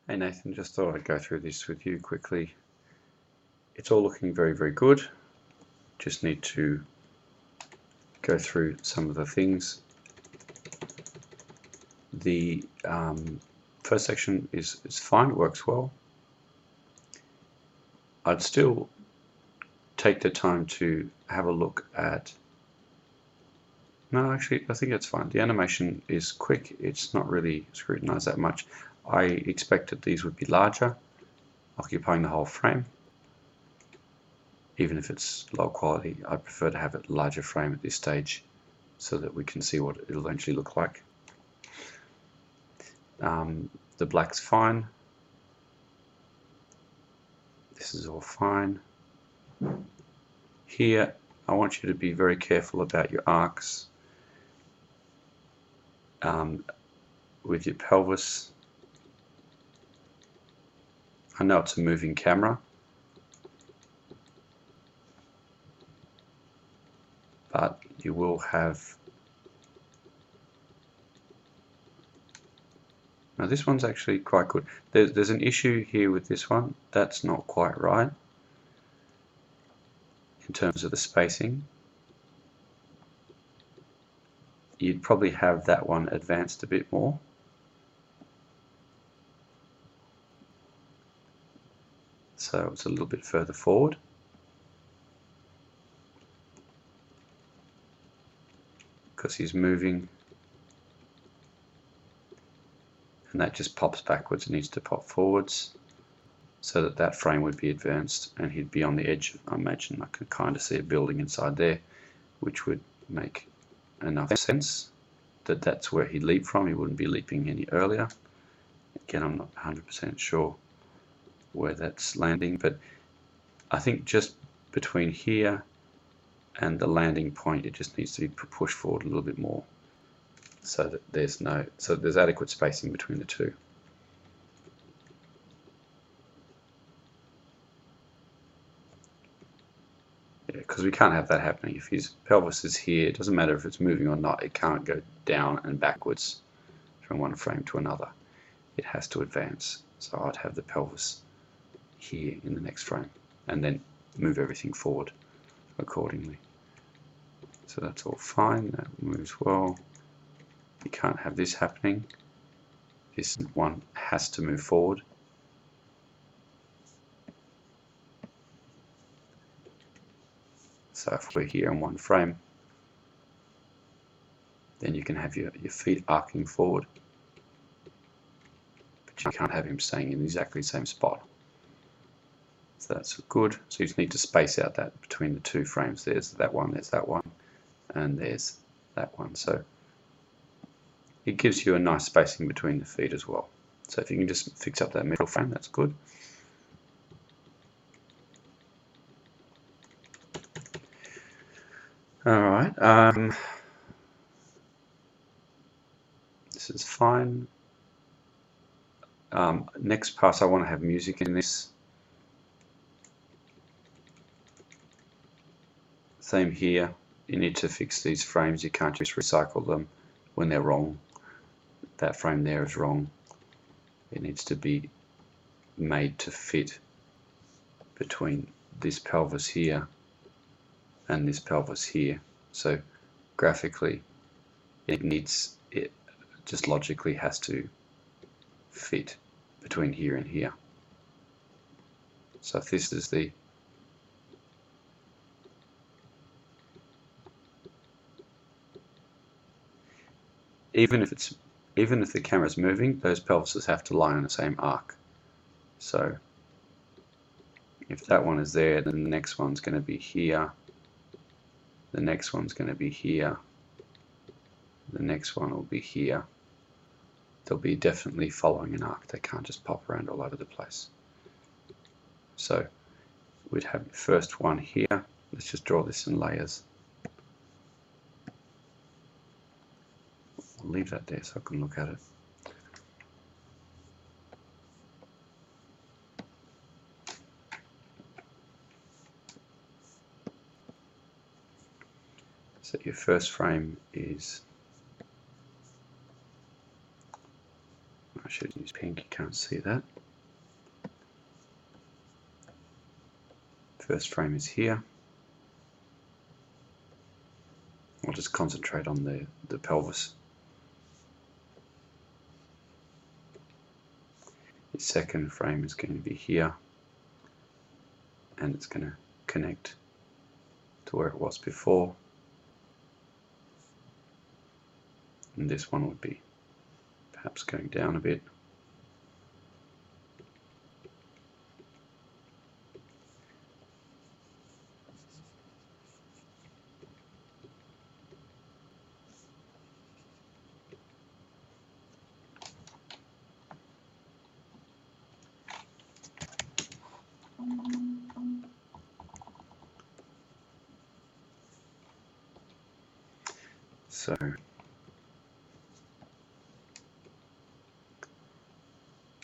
Hey Nathan, just thought I'd go through this with you quickly. It's all looking very good. Just need to go through some of the things. The first section is fine, it works well. I'd still take the time to have a look at... No, actually, I think it's fine. The animation is quick. It's not really scrutinized that much. I expected these would be larger, occupying the whole frame. Even if it's low quality, I prefer to have it larger frame at this stage so that we can see what it'll eventually look like. The black's fine. This is all fine. Here, I want you to be very careful about your arcs with your pelvis. I know it's a moving camera, but you will have... Now this one's actually quite good. There's an issue here with this one. That's not quite right in terms of the spacing. You'd probably have that one advanced a bit more. So it's a little bit further forward. Because he's moving. And that just pops backwards. It needs to pop forwards so that that frame would be advanced and he'd be on the edge. I imagine I can kind of see a building inside there, which would make enough sense that that's where he'd leap from. He wouldn't be leaping any earlier. Again, I'm not 100% sure where that's landing, but I think just between here and the landing point, it just needs to be pushed forward a little bit more so that there's adequate spacing between the two. Yeah, because we can't have that happening. If his pelvis is here, it doesn't matter if it's moving or not, it can't go down and backwards from one frame to another. It has to advance. So I'd have the pelvis here in the next frame and then move everything forward accordingly. So that's all fine, that moves well. You can't have this happening. This one has to move forward. So if we're here in one frame, then you can have your feet arcing forward. But you can't have him staying in exactly the same spot. So that's good. So you just need to space out that between the two frames. There's that one, and there's that one. So it gives you a nice spacing between the feet as well. So if you can just fix up that middle frame, that's good. Alright, this is fine. Next pass, I want to have music in this. Same here, you need to fix these frames, you can't just recycle them when they're wrong. That frame there is wrong. It needs to be made to fit between this pelvis here and this pelvis here. So graphically, it just logically has to fit between here and here. So if this is the even if the camera's moving, those pelvises have to lie on the same arc. So if that one is there, then the next one's going to be here. The next one's going to be here. The next one will be here. They'll be definitely following an arc. They can't just pop around all over the place. So we'd have the first one here. Let's just draw this in layers. I'll leave that there so I can look at it. So your first frame is, should use pink, you can't see that. First frame is here. I'll just concentrate on the pelvis. The second frame is going to be here, and it's going to connect to where it was before. And this one would be perhaps going down a bit. So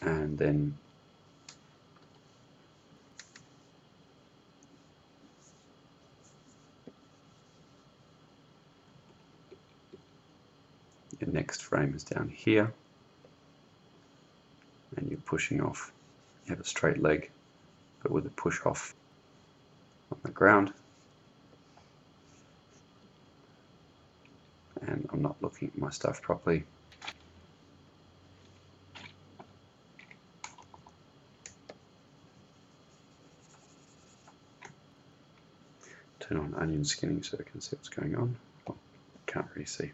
and then your next frame is down here, and you're pushing off. You have a straight leg, but with a push off on the ground. And I'm not looking at my stuff properly. Turn on onion skinning so I can see what's going on. Oh, can't really see.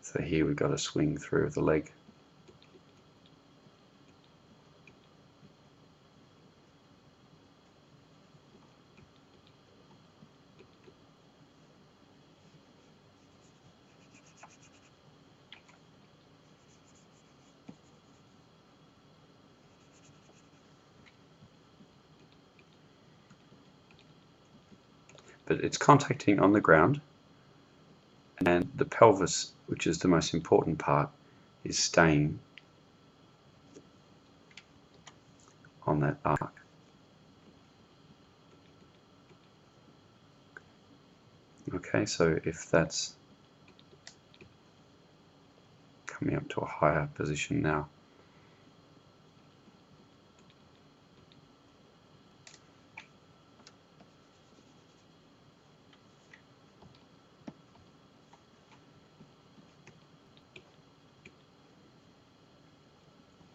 So here we've got a swing through of the leg. But it's contacting on the ground, and the pelvis, which is the most important part, is staying on that arc. Okay, so if that's coming up to a higher position now,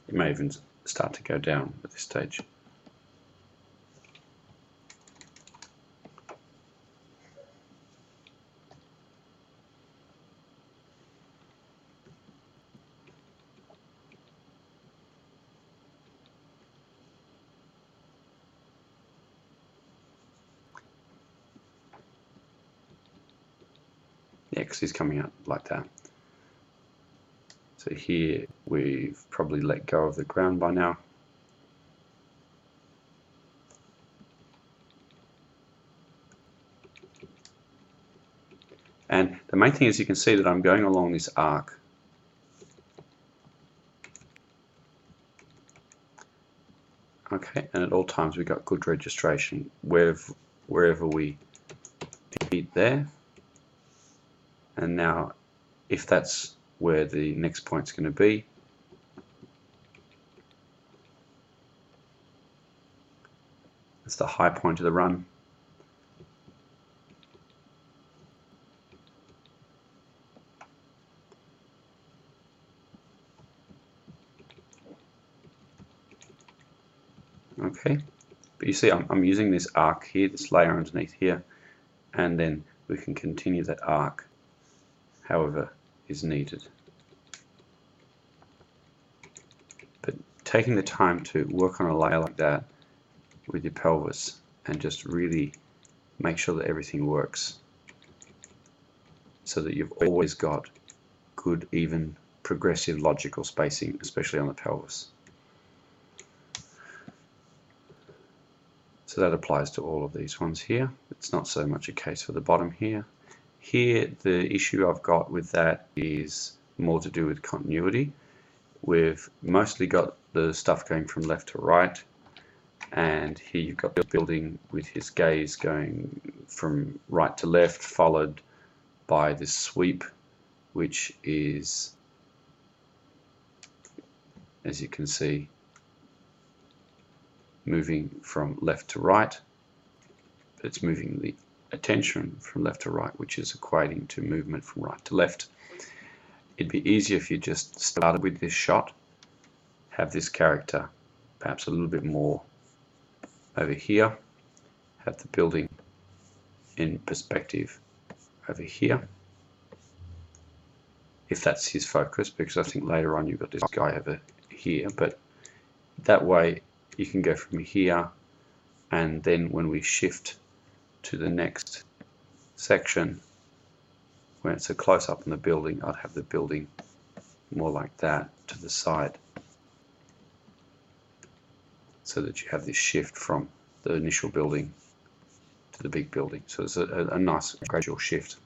it may even start to go down at this stage. The X is coming out like that. So here we've probably let go of the ground by now. And the main thing is you can see that I'm going along this arc. Okay, and at all times we've got good registration wherever we hit there. And now if that's where the next point's going to be, it's the high point of the run. Okay, but you see I'm using this arc here, this layer underneath here, and then we can continue that arc however is needed. But taking the time to work on a layer like that with your pelvis and just really make sure that everything works so that you've always got good, even, progressive logical spacing, especially on the pelvis. So that applies to all of these ones here. It's not so much a case for the bottom here. Here, the issue I've got with that is more to do with continuity. We've mostly got the stuff going from left to right, and here you've got the building with his gaze going from right to left, followed by this sweep, which is, as you can see, moving from left to right, but it's moving the attention from left to right, which is equating to movement from right to left. It'd be easier if you just started with this shot, have this character perhaps a little bit more over here, have the building in perspective over here, if that's his focus, because I think later on you've got this guy over here, but that way you can go from here, and then when we shift to the next section, when it's a close-up on the building, I'd have the building more like that to the side, so that you have this shift from the initial building to the big building. So it's a nice gradual shift.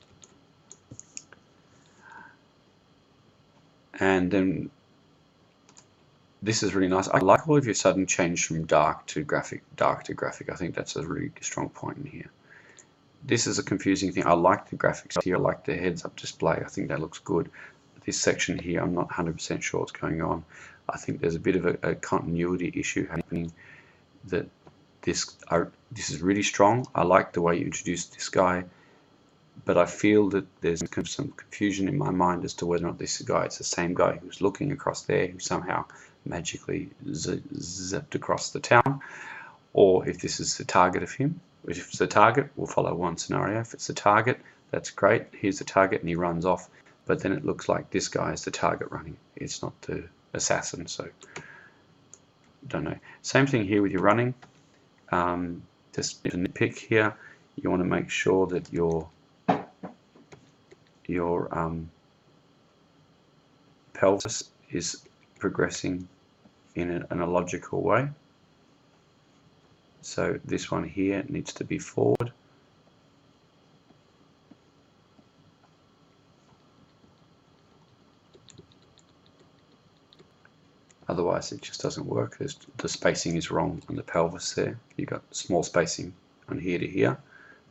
And then this is really nice. I like all of your sudden change from dark to graphic. I think that's a really strong point in here. This is a confusing thing. I like the graphics here. I like the heads-up display. I think that looks good. This section here, I'm not 100% sure what's going on. I think there's a bit of a continuity issue happening. That this is really strong. I like the way you introduced this guy, but I feel that there's some confusion in my mind as to whether or not this guy is the same guy who's looking across there, who somehow magically zipped across the town, or if this is the target of him. If it's the target, we'll follow one scenario. If it's the target, that's great. Here's the target, and he runs off. But then it looks like this guy is the target running. It's not the assassin, so don't know. Same thing here with your running. Just a nitpick here. You want to make sure that your pelvis is progressing in a logical way. So this one here needs to be forward. Otherwise it just doesn't work. The spacing is wrong on the pelvis there. You've got small spacing on here to here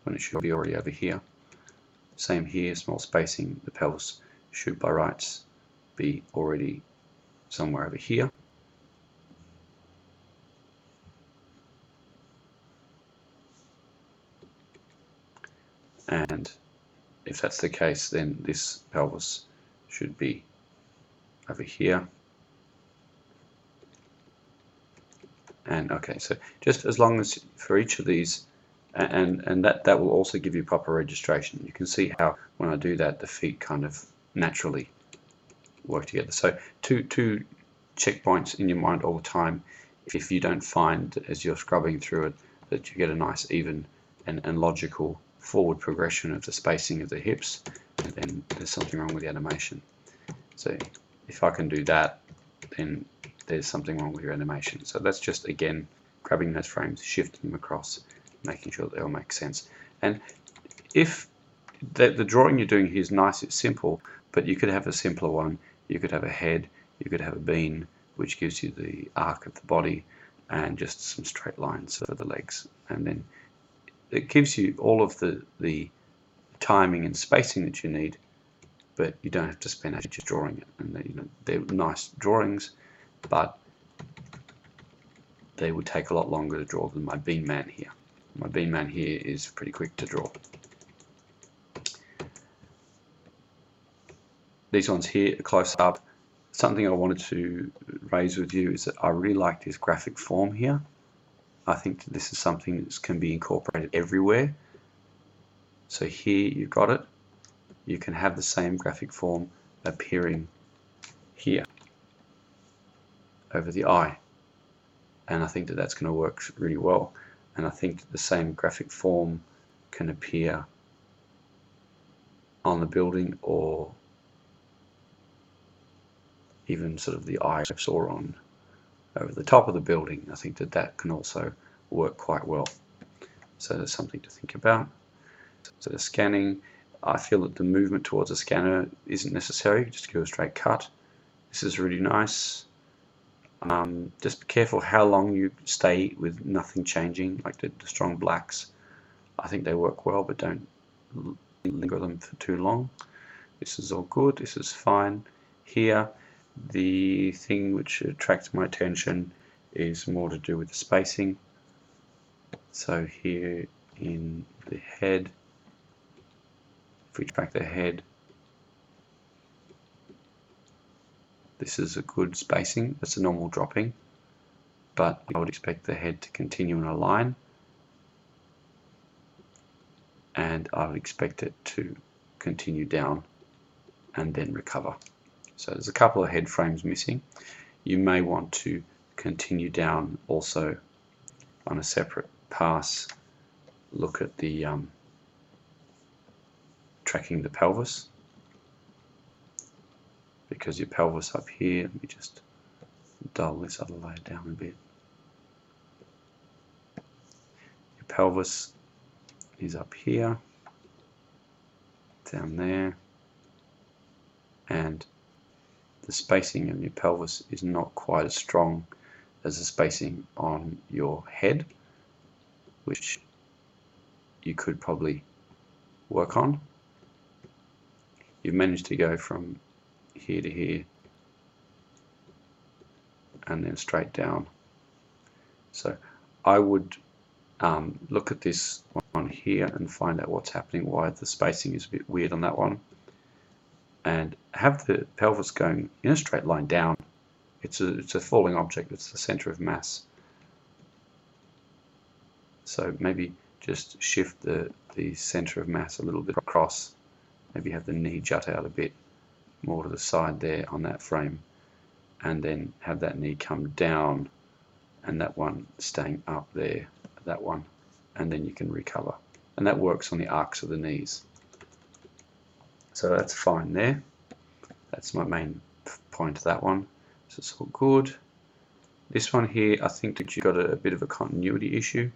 when it should be already over here. Same here, small spacing. The pelvis should by rights be already somewhere over here. And if that's the case, then this pelvis should be over here. And okay, so just as long as for each of these, and that will also give you proper registration. You can see how when I do that, the feet kind of naturally work together. So two checkpoints in your mind all the time. If you don't find as you're scrubbing through it that you get a nice even and logical forward progression of the spacing of the hips, then there's something wrong with the animation. So if I can do that, then there's something wrong with your animation. So that's just, again, grabbing those frames, shifting them across, making sure they all make sense. And if the drawing you're doing here is nice, it's simple, but you could have a simpler one. You could have a head, you could have a bean, which gives you the arc of the body, and just some straight lines for the legs. And then it gives you all of the timing and spacing that you need, but you don't have to spend ages drawing it. And they're nice drawings, but they would take a lot longer to draw than my Bean Man here. My Bean Man here is pretty quick to draw. These ones here, close up. Something I wanted to raise with you is that I really like this graphic form here. I think that this is something that can be incorporated everywhere. So here you've got it. You can have the same graphic form appearing here over the eye, and I think that that's going to work really well. And I think that the same graphic form can appear on the building, or even sort of the eye or on over the top of the building. I think that that can also work quite well. So there's something to think about. So the scanning, I feel that the movement towards a scanner isn't necessary, just do a straight cut. This is really nice. Just be careful how long you stay with nothing changing, like the strong blacks. I think they work well, but don't linger them for too long. This is all good, this is fine. Here, the thing which attracts my attention is more to do with the spacing. So here in the head, if we track the head, this is a good spacing. That's a normal dropping, but I would expect the head to continue in a line, and I would expect it to continue down and then recover. So there's a couple of head frames missing. You may want to continue down also on a separate pass. Look at the tracking the pelvis, because your pelvis up here, let me just dull this other layer down a bit. Your pelvis is up here, down there, and the spacing of your pelvis is not quite as strong as the spacing on your head, which you could probably work on. You've managed to go from here to here and then straight down. So I would look at this one here and find out what's happening, why the spacing is a bit weird on that one, and have the pelvis going in a straight line down. It's a falling object, it's the center of mass. So maybe just shift the center of mass a little bit across, maybe have the knee jut out a bit more to the side there on that frame, and then have that knee come down and that one staying up there, that one, and then you can recover. And that works on the arcs of the knees. So that's fine there. That's my main point of that one. So it's all good. This one here, I think that you've got a bit of a continuity issue.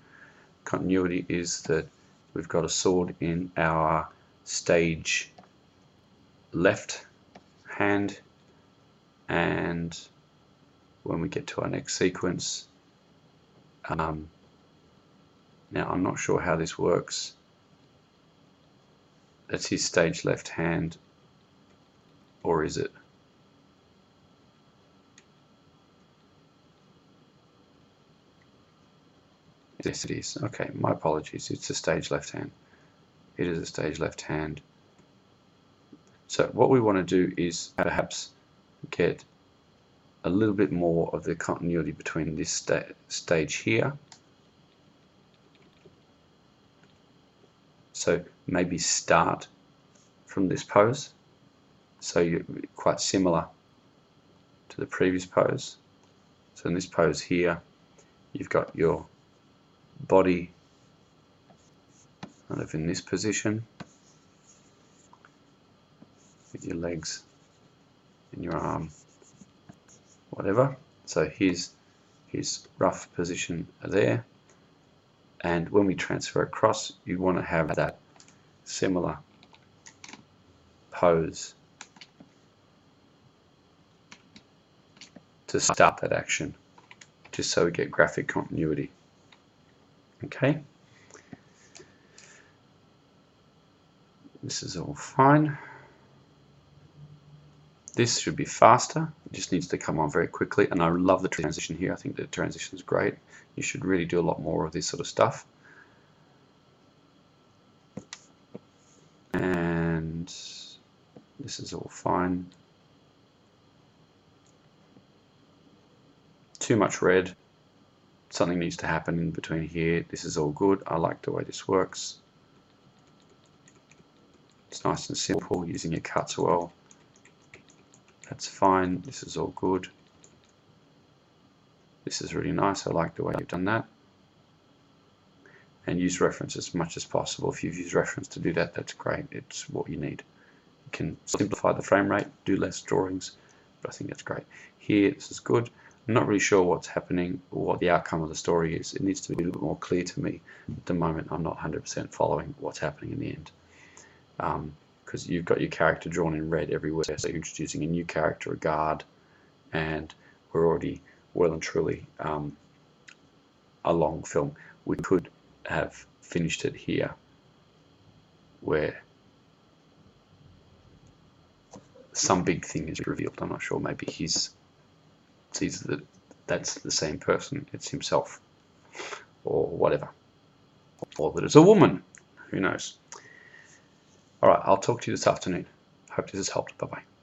Continuity is that we've got a sword in our stage left hand, and when we get to our next sequence, now I'm not sure how this works. That's his stage left hand, or is it? Yes, it is. Okay, my apologies. It's a stage left hand. It is a stage left hand. So what we want to do is perhaps get a little bit more of the continuity between this stage here. So maybe start from this pose. So you're quite similar to the previous pose. So in this pose here, you've got your body kind of in this position, with your legs and your arm, whatever. So here's his rough position there, and when we transfer across, you want to have that similar pose to start that action, just so we get graphic continuity. Okay, this is all fine. This should be faster. It just needs to come on very quickly, and I love the transition here. I think the transition is great. You should really do a lot more of this sort of stuff. And this is all fine. Too much red. Something needs to happen in between here. This is all good. I like the way this works. It's nice and simple, using your cuts well. That's fine. This is all good. This is really nice. I like the way you've done that. And use reference as much as possible. If you've used reference to do that, that's great. It's what you need. You can simplify the frame rate, do less drawings, but I think that's great. Here, this is good. I'm not really sure what's happening or what the outcome of the story is. It needs to be a little bit more clear to me. At the moment, I'm not 100% following what's happening in the end. Because you've got your character drawn in red everywhere, so you're introducing a new character, a guard, and we're already well and truly a long film. We could have finished it here, where some big thing is revealed. I'm not sure. Maybe he's sees that that's the same person. It's himself, or whatever, or that it's a woman. Who knows? All right. I'll talk to you this afternoon. Hope this has helped. Bye bye.